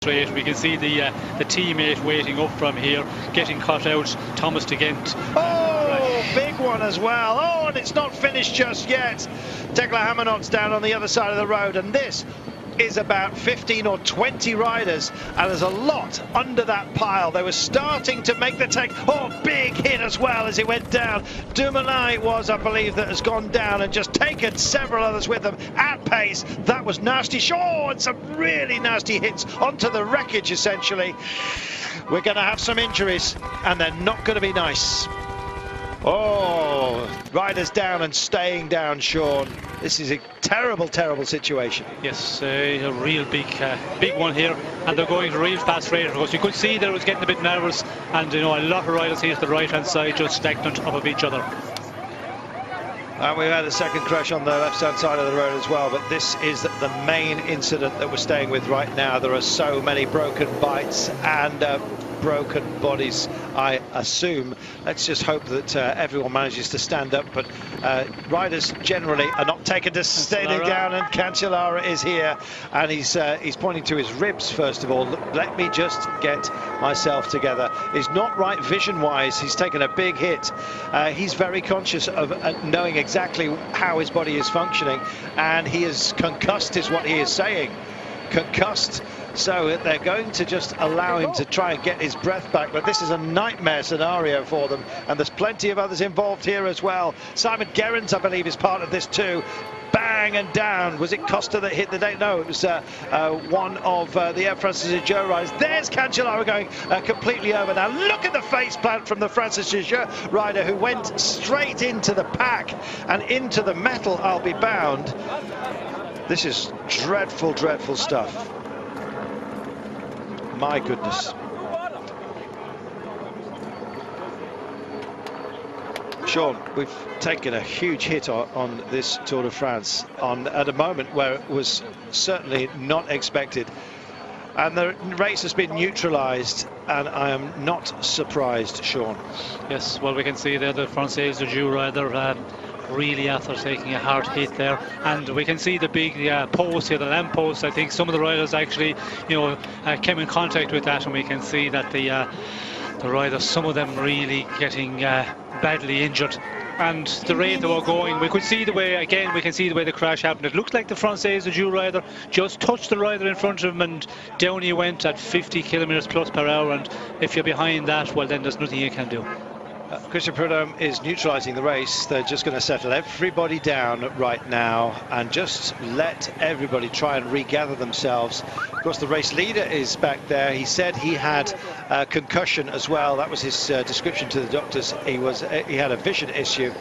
straight. We can see the teammate waiting up from here, getting cut out, Thomas de Gent. Oh, big one as well. Oh, and it's not finished just yet. Tekla Hamanot's down on the other side of the road, and this is about 15 or 20 riders, and there's a lot under that pile. They were starting to make the take. Oh, big hit as well as he went down. Dumoulin it was, I believe, that has gone down and just taken several others with them at pace. That was nasty. Oh, and some really nasty hits onto the wreckage, essentially. We're going to have some injuries, and they're not going to be nice. Oh, riders down and staying down, Sean. This is a terrible, terrible situation. Yes, a real big one here, and they're going real fast rate. Of course, you could see that it was getting a bit nervous, and a lot of riders here to the right-hand side just stacked on top of each other. And we've had a second crash on the left-hand side of the road as well, but this is the main incident that we're staying with right now. There are so many broken bites and broken bodies, I assume. Let's just hope that everyone manages to stand up, but riders generally are not taken to standing down, and Cancellara is here, and he's pointing to his ribs first of all. Let me just get myself together. He's not right vision-wise. He's taken a big hit. He's very conscious of knowing exactly how his body is functioning, and he is concussed, is what he is saying. Concussed. So they're going to just allow him to try and get his breath back, but this is a nightmare scenario for them, and there's plenty of others involved here as well. Simon Gerrans, I believe, is part of this too. Bang and down. Was it Costa that hit the day? No, it was one of the Air France's Jeux riders. There's Cancellara going completely over now. Look at the face plant from the France's Jeux rider, who went straight into the pack and into the metal, I'll be bound. This is dreadful, dreadful stuff. My goodness. Sean, we've taken a huge hit on this Tour de France at a moment where it was certainly not expected. And the race has been neutralised, and I am not surprised, Sean. Yes, well, we can see there the France's Jeux rider really after taking a hard hit there, and we can see the big post here, the lamp post. I think some of the riders actually came in contact with that, and we can see that the riders, some of them really getting badly injured. And the rate they were going, we could see the way, again, we can see the way the crash happened. It looked like the France's Jeux rider just touched the rider in front of him, and down he went at 50 kilometers plus per hour, and if you're behind that, well, then there's nothing you can do. Christian Prudhomme is neutralising the race. They're just going to settle everybody down right now and just let everybody try and regather themselves. Of course, the race leader is back there. He said he had concussion as well. That was his description to the doctors. He had a vision issue.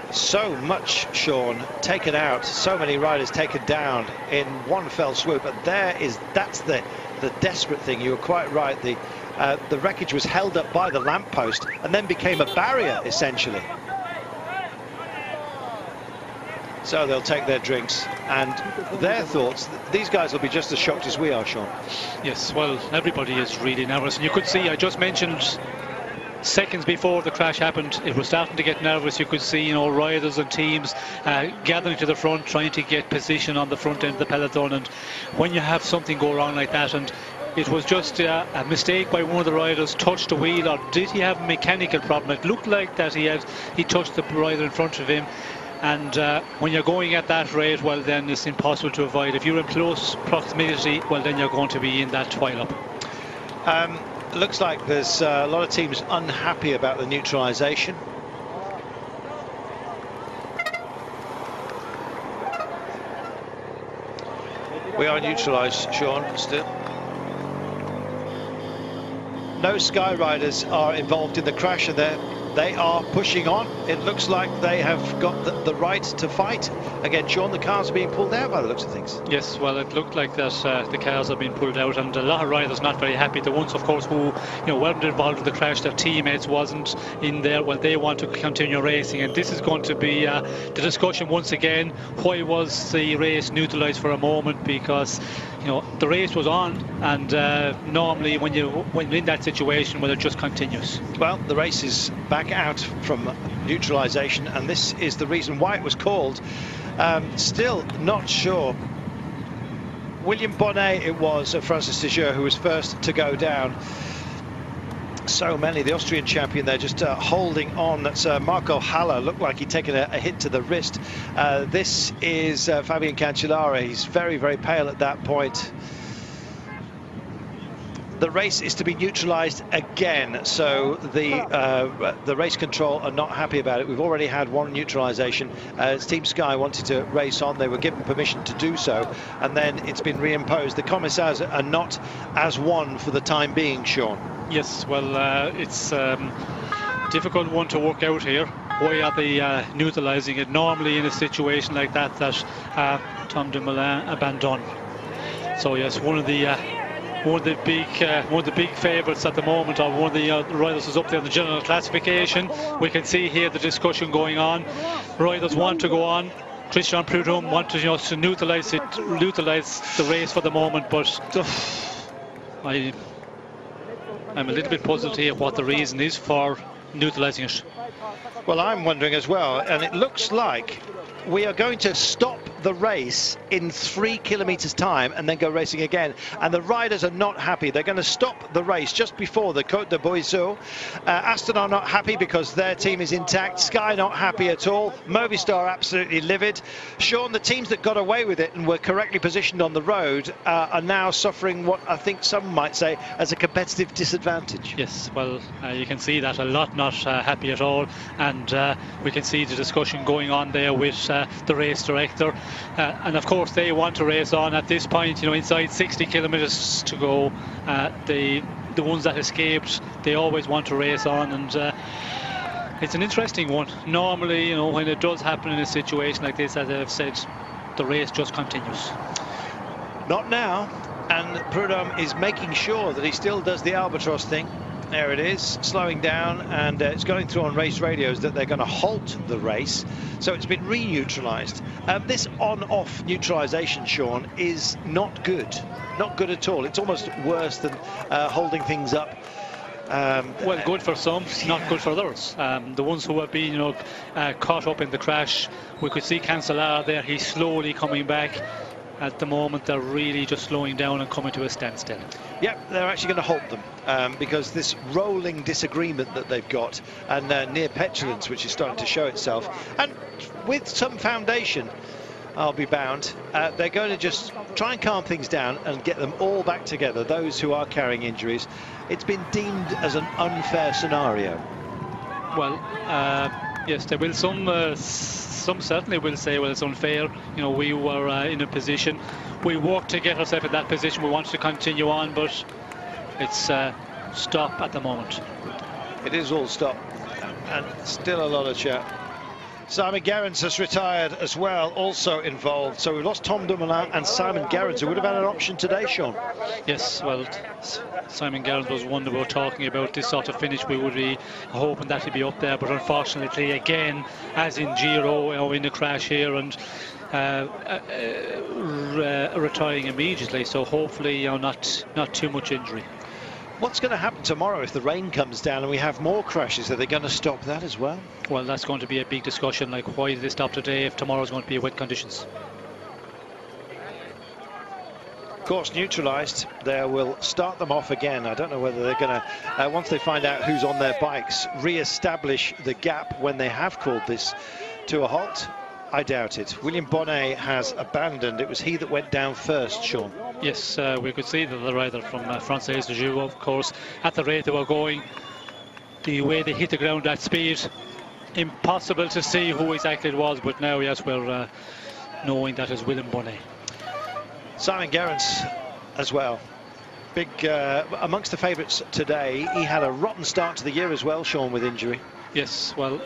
So much, Sean, taken out. So many riders taken down in one fell swoop. And that's the desperate thing. You were quite right. The wreckage was held up by the lamppost and then became a barrier, essentially. So they'll take their drinks and their thoughts. These guys will be just as shocked as we are, Sean. Yes, well, everybody is really nervous. And you could see, I just mentioned seconds before the crash happened, it was starting to get nervous. You could see, riders and teams gathering to the front, trying to get position on the front end of the peloton. And when you have something go wrong like that, and it was just a mistake by one of the riders, touched the wheel, or did he have a mechanical problem? It looked like that he touched the rider in front of him. And when you're going at that rate, well, then it's impossible to avoid. If you're in close proximity, well, then you're going to be in that twilight. Looks like there's a lot of teams unhappy about the neutralisation. We are neutralised, Sean, still. No Sky Riders are involved in the crash, and they are pushing on. It looks like they have got the right to fight. Again, Sean, the cars are being pulled out by the looks of things. Yes, well, it looked like that the cars are being pulled out, and a lot of riders not very happy. The ones, of course, who weren't involved with the crash, their teammates wasn't in there. Well, they want to continue racing, and this is going to be the discussion once again. Why was the race neutralised for a moment? Because the race was on, and normally when you're in that situation, well, it just continues. Well, the race is back out from neutralisation, and this is the reason why it was called. Still not sure William Bonnet it was, Francis Tijoux, who was first to go down. So many, the Austrian champion there just holding on. That's Marco Haller, looked like he'd taken a hit to the wrist. This is Fabián Cancellara. He's very, very pale at that point. The race is to be neutralised again, so the race control are not happy about it. We've already had one neutralisation. Team Sky wanted to race on. They were given permission to do so, and then it's been reimposed. The commissars are not as one for the time being, Sean. Yes, well, it's difficult one to work out here. Why are they neutralising it? Normally in a situation like that, Tom Dumoulin abandon. So yes, one of the big favourites at the moment, or one of the riders is up there in the general classification. We can see here the discussion going on. Riders want to go on. Christian Prudhomme want to, to neutralise the race for the moment, but I'm a little bit puzzled here what the reason is for neutralising it. Well, I'm wondering as well, and it looks like we are going to stop the race in 3 kilometers time and then go racing again, and the riders are not happy. They're going to stop the race just before the Côte de Boisseau. Aston are not happy because their team is intact. Sky not happy at all. Movistar absolutely livid. Sean, the teams that got away with it and were correctly positioned on the road are now suffering what I think some might say as a competitive disadvantage. Yes, well, you can see that a lot not happy at all, and we can see the discussion going on there with the race director. And of course they want to race on at this point, inside 60 kilometers to go. The ones that escaped, they always want to race on, and it's an interesting one. Normally, when it does happen in a situation like this, as I've said, the race just continues. Not now, and Prudhomme is making sure that he still does the albatross thing. There it is, slowing down, and it's going through on race radios that they're going to halt the race. So it's been re-neutralised. This on-off neutralisation, Sean, is not good. Not good at all. It's almost worse than holding things up. Well, good for some, not good for others. The ones who have been, caught up in the crash, we could see Cancellara there. He's slowly coming back. At the moment, they're really just slowing down and coming to a standstill. Yep, they're actually going to halt them because this rolling disagreement that they've got, and near petulance, which is starting to show itself, and with some foundation, I'll be bound, they're going to just try and calm things down and get them all back together, those who are carrying injuries. It's been deemed as an unfair scenario. Well, yes, there will some certainly will say, well, it's unfair. We were in a position, we worked to get ourselves in that position. We wanted to continue on, but it's stop at the moment. It is all stop, and still a lot of chat. Simon Gerrans has retired as well, also involved. So we've lost Tom Dumoulin and Simon Gerrans, who would have had an option today, Sean. Yes, well, Simon Gerrans was one that we were talking about. This sort of finish, we would be hoping that he'd be up there, but unfortunately, again, as in Giro, in the crash here, and retiring immediately. So hopefully, not too much injury. What's going to happen tomorrow if the rain comes down and we have more crashes? Are they going to stop that as well? Well, that's going to be a big discussion, like why did they stop today if tomorrow's going to be wet conditions? Of course, neutralised, they will start them off again. I don't know whether they're going to, once they find out who's on their bikes, re-establish the gap when they have called this to a halt. I doubt it. William Bonnet has abandoned. It was he that went down first, Sean. Yes, we could see that the rider from Francis Tijoux, of course, at the rate they were going, the way they hit the ground at speed, impossible to see who exactly it was, but now, yes, we're knowing that is William Bonnet. Simon Gerrans as well. Big, amongst the favourites today. He had a rotten start to the year as well, Sean, with injury. Yes, well,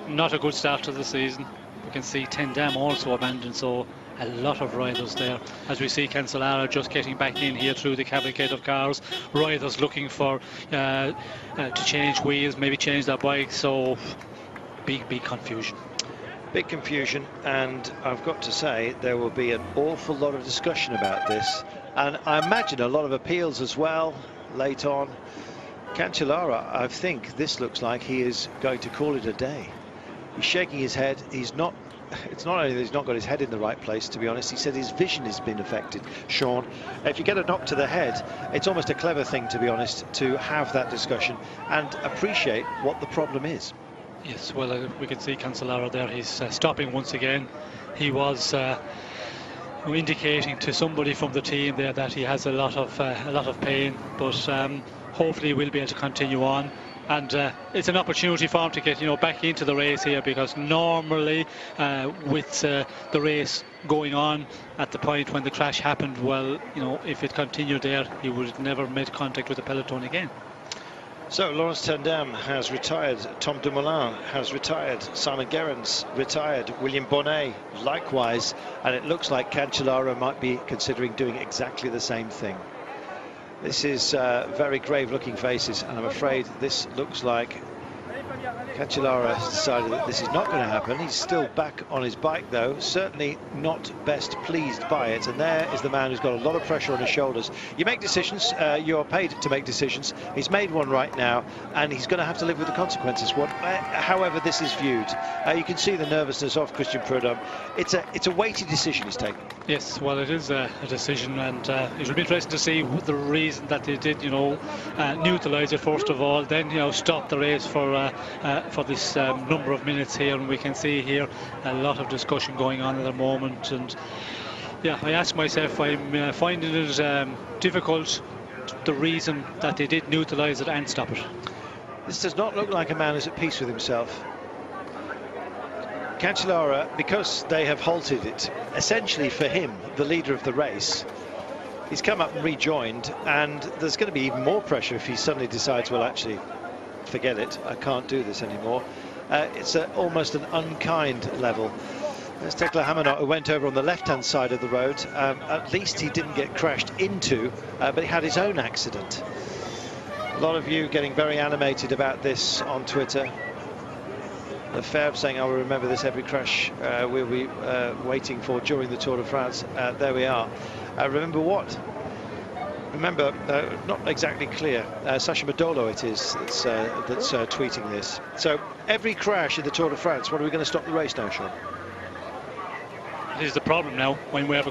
not a good start to the season. We can see Tendam also abandoned, so a lot of riders there. As we see Cancellara just getting back in here through the cavalcade of cars. Riders looking for to change wheels, maybe change their bikes. So big confusion. Big confusion, and I've got to say there will be an awful lot of discussion about this, and I imagine a lot of appeals as well late on. Cancellara, I think this looks like he is going to call it a day. He's shaking his head. He's not it's not only that he's not got his head in the right place, to be honest, he said his vision has been affected, Sean. If you get a knock to the head, it's almost a clever thing, to be honest, to have that discussion and appreciate what the problem is. Yes, well, we can see Cancellara there. He's stopping once again. He was indicating to somebody from the team there that he has a lot of pain, but hopefully we'll be able to continue on. And it's an opportunity for him to get, back into the race here, because normally with the race going on at the point when the crash happened, well, if it continued there, he would have never made contact with the peloton again. So Laurens ten Dam has retired, Tom Dumoulin has retired, Simon Gerrans retired, William Bonnet likewise, and it looks like Cancellara might be considering doing exactly the same thing. This is very grave looking faces, and I'm afraid this looks like Cancellara has decided that this is not going to happen. He's still back on his bike though, certainly not best pleased by it, and there is the man who's got a lot of pressure on his shoulders. You make decisions, you're paid to make decisions. He's made one right now, and he's going to have to live with the consequences, however this is viewed. You can see the nervousness of Christian Prudhomme. It's a weighty decision he's taken. Yes, well, it is a decision, and it will be interesting to see the reason that they did, neutralise it first of all, then stop the race for this number of minutes here. And we can see here a lot of discussion going on at the moment, and yeah, I ask myself, I'm finding it difficult, the reason that they did neutralise it and stop it. This does not look like a man who's at peace with himself. Cancellara, because they have halted it, essentially for him, the leader of the race, he's come up and rejoined, and there's going to be even more pressure if he suddenly decides, well, actually, forget it, I can't do this anymore. It's almost an unkind level. There's Tekla Hamanot, who went over on the left-hand side of the road. At least he didn't get crashed into, but he had his own accident. A lot of you getting very animated about this on Twitter. Lefebvre saying, I will remember this every crash we'll be waiting for during the Tour de France. There we are. Remember what? Remember, not exactly clear. Sasha Modolo it is that's tweeting this. So every crash in the Tour de France, what are we going to stop the race now, Sean? It is the problem now. When we have a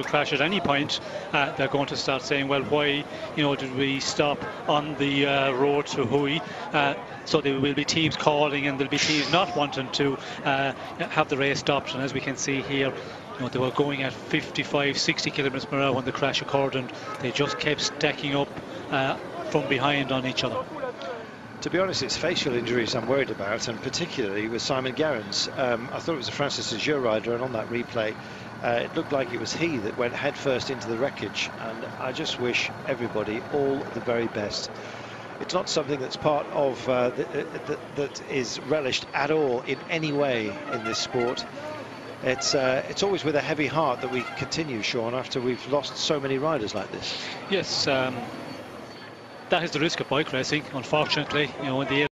crash at any point, they're going to start saying, well, why did we stop on the road to Huy? So there will be teams calling, and there'll be teams not wanting to have the race stopped. And as we can see here, they were going at 55, 60 kilometers per hour when the crash occurred, and they just kept stacking up from behind on each other. To be honest, it's facial injuries I'm worried about, and particularly with Simon Gerrans. I thought it was a Francis Azure rider, and on that replay, it looked like it was he that went headfirst into the wreckage, and I just wish everybody all the very best. It's not something that's part of that is relished at all in any way in this sport. It's always with a heavy heart that we continue, Sean, after we've lost so many riders like this. Yes, that is the risk of bike racing, unfortunately. In the